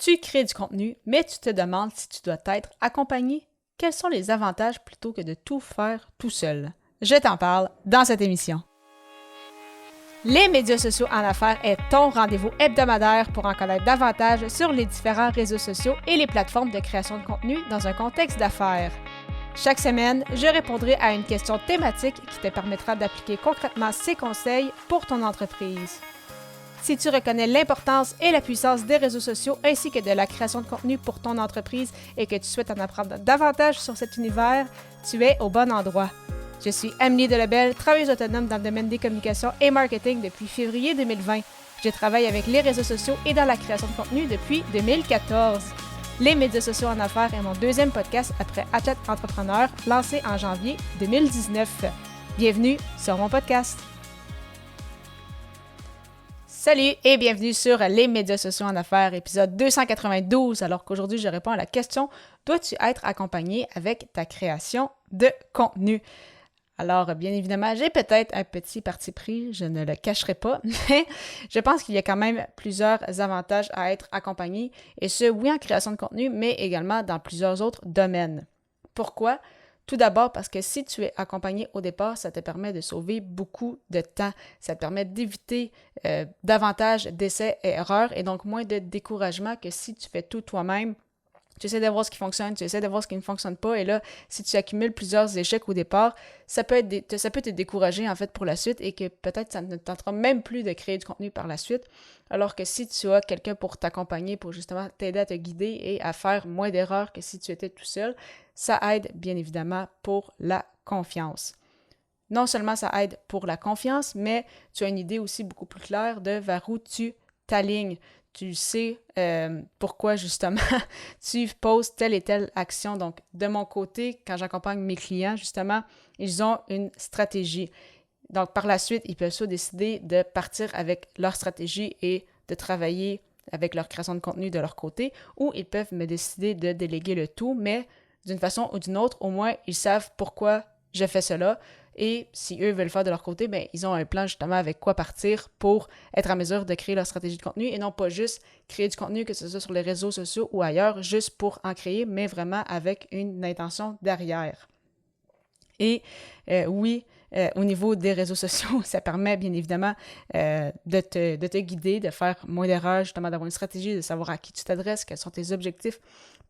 Tu crées du contenu, mais tu te demandes si tu dois être accompagné. Quels sont les avantages plutôt que de tout faire tout seul? Je t'en parle dans cette émission. Les médias sociaux en affaires est ton rendez-vous hebdomadaire pour en connaître davantage sur les différents réseaux sociaux et les plateformes de création de contenu dans un contexte d'affaires. Chaque semaine, je répondrai à une question thématique qui te permettra d'appliquer concrètement ces conseils pour ton entreprise. Si tu reconnais l'importance et la puissance des réseaux sociaux ainsi que de la création de contenu pour ton entreprise et que tu souhaites en apprendre davantage sur cet univers, tu es au bon endroit. Je suis Amélie Delebel, travailleuse autonome dans le domaine des communications et marketing depuis février 2020. Je travaille avec les réseaux sociaux et dans la création de contenu depuis 2014. Les médias sociaux en affaires est mon deuxième podcast après Athlète Entrepreneur, lancé en janvier 2019. Bienvenue sur mon podcast. Salut et bienvenue sur les médias sociaux en affaires, épisode 292, alors qu'aujourd'hui je réponds à la question « Dois-tu être accompagné avec ta création de contenu? » Alors, bien évidemment, j'ai peut-être un petit parti pris, je ne le cacherai pas, mais je pense qu'il y a quand même plusieurs avantages à être accompagné, et ce, oui, en création de contenu, mais également dans plusieurs autres domaines. Pourquoi? Tout d'abord parce que si tu es accompagné au départ, ça te permet de sauver beaucoup de temps. Ça te permet d'éviter davantage d'essais et erreurs et donc moins de découragement que si tu fais tout toi-même. Tu essaies de voir ce qui fonctionne, tu essaies de voir ce qui ne fonctionne pas et là, si tu accumules plusieurs échecs au départ, ça peut te décourager en fait pour la suite et que peut-être ça ne tentera même plus de créer du contenu par la suite. Alors que si tu as quelqu'un pour t'accompagner, pour justement t'aider à te guider et à faire moins d'erreurs que si tu étais tout seul, ça aide bien évidemment pour la confiance. Non seulement ça aide pour la confiance, mais tu as une idée aussi beaucoup plus claire de vers où tu t'alignes. Tu sais pourquoi justement tu poses telle et telle action. Donc, de mon côté, quand j'accompagne mes clients, justement, ils ont une stratégie. Donc, par la suite, ils peuvent soit décider de partir avec leur stratégie et de travailler avec leur création de contenu de leur côté, ou ils peuvent me décider de déléguer le tout, mais d'une façon ou d'une autre, au moins, ils savent pourquoi je fais cela. Et si eux veulent le faire de leur côté, bien, ils ont un plan justement avec quoi partir pour être en mesure de créer leur stratégie de contenu et non pas juste créer du contenu, que ce soit sur les réseaux sociaux ou ailleurs, juste pour en créer, mais vraiment avec une intention derrière. Et oui, au niveau des réseaux sociaux, ça permet bien évidemment de te guider, de faire moins d'erreurs, justement d'avoir une stratégie, de savoir à qui tu t'adresses, quels sont tes objectifs,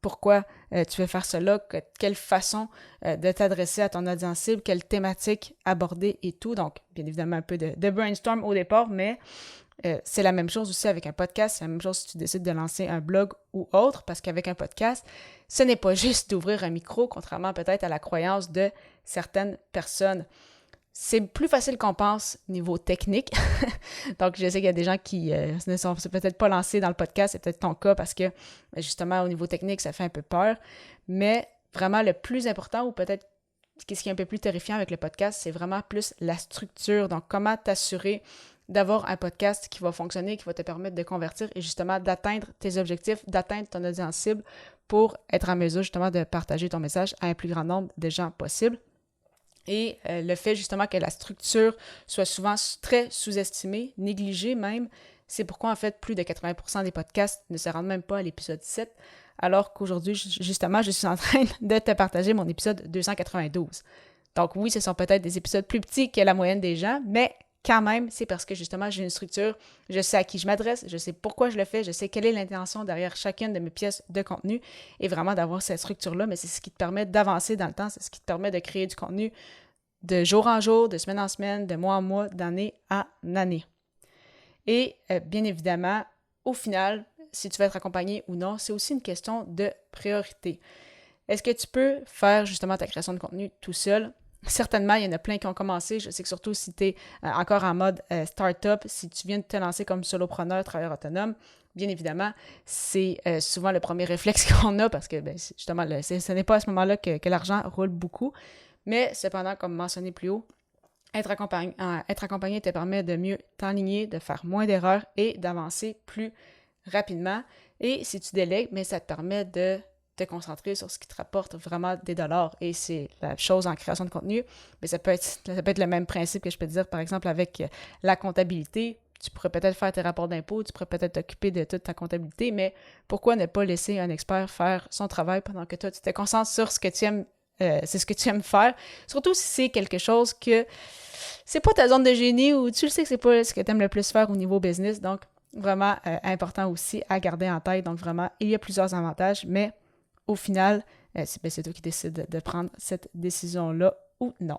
pourquoi tu veux faire cela, quelle façon de t'adresser à ton audience cible, quelle thématique aborder et tout. Donc, bien évidemment, un peu de brainstorm au départ, mais c'est la même chose aussi avec un podcast. C'est la même chose si tu décides de lancer un blog ou autre, parce qu'avec un podcast, ce n'est pas juste d'ouvrir un micro, contrairement peut-être à la croyance de certaines personnes. C'est plus facile qu'on pense niveau technique. Donc, je sais qu'il y a des gens qui ne sont peut-être pas lancés dans le podcast. C'est peut-être ton cas parce que, justement, au niveau technique, ça fait un peu peur. Mais vraiment, le plus important ou peut-être ce qui est un peu plus terrifiant avec le podcast, c'est vraiment plus la structure. Donc, comment t'assurer d'avoir un podcast qui va fonctionner, qui va te permettre de convertir et justement d'atteindre tes objectifs, d'atteindre ton audience cible pour être en mesure justement de partager ton message à un plus grand nombre de gens possible. Et le fait justement que la structure soit souvent très sous-estimée, négligée même, c'est pourquoi en fait plus de 80% des podcasts ne se rendent même pas à l'épisode 7, alors qu'aujourd'hui justement je suis en train de te partager mon épisode 292. Donc oui, ce sont peut-être des épisodes plus petits que la moyenne des gens, mais quand même, c'est parce que justement j'ai une structure, je sais à qui je m'adresse, je sais pourquoi je le fais, je sais quelle est l'intention derrière chacune de mes pièces de contenu et vraiment d'avoir cette structure-là, mais c'est ce qui te permet d'avancer dans le temps, c'est ce qui te permet de créer du contenu de jour en jour, de semaine en semaine, de mois en mois, d'année en année. Et bien évidemment, au final, si tu veux être accompagné ou non, c'est aussi une question de priorité. Est-ce que tu peux faire justement ta création de contenu tout seul? Certainement, il y en a plein qui ont commencé. Je sais que surtout si tu es encore en mode start-up, si tu viens de te lancer comme solopreneur, travailleur autonome, bien évidemment, c'est souvent le premier réflexe qu'on a parce que justement, ce n'est pas à ce moment-là que l'argent roule beaucoup. Mais cependant, comme mentionné plus haut, être accompagné te permet de mieux t'enligner, de faire moins d'erreurs et d'avancer plus rapidement. Et si tu délègues, mais ça te permet de te concentrer sur ce qui te rapporte vraiment des dollars. Et c'est la chose en création de contenu. Mais ça peut être le même principe que je peux te dire, par exemple, avec la comptabilité. tu pourrais peut-être faire tes rapports d'impôts, tu pourrais peut-être t'occuper de toute ta comptabilité, mais pourquoi ne pas laisser un expert faire son travail pendant que toi, tu te concentres sur ce que tu aimes, c'est ce que tu aimes faire, surtout si c'est quelque chose que c'est pas ta zone de génie ou tu le sais que c'est pas ce que tu aimes le plus faire au niveau business, donc vraiment important aussi à garder en tête. Donc vraiment, il y a plusieurs avantages, mais au final, c'est toi qui décides de prendre cette décision-là ou non.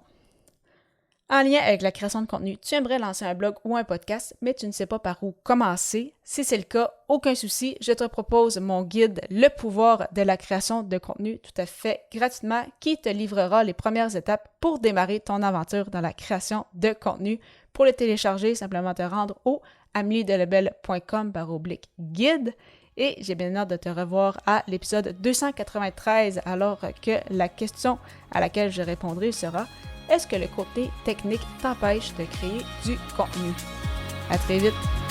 En lien avec la création de contenu, tu aimerais lancer un blog ou un podcast, mais tu ne sais pas par où commencer. Si c'est le cas, aucun souci, je te propose mon guide Le pouvoir de la création de contenu tout à fait gratuitement qui te livrera les premières étapes pour démarrer ton aventure dans la création de contenu. Pour le télécharger, simplement te rendre au ameliedelebel.com/guide. Et j'ai bien hâte de te revoir à l'épisode 293 alors que la question à laquelle je répondrai sera: est-ce que le côté technique t'empêche de créer du contenu? À très vite!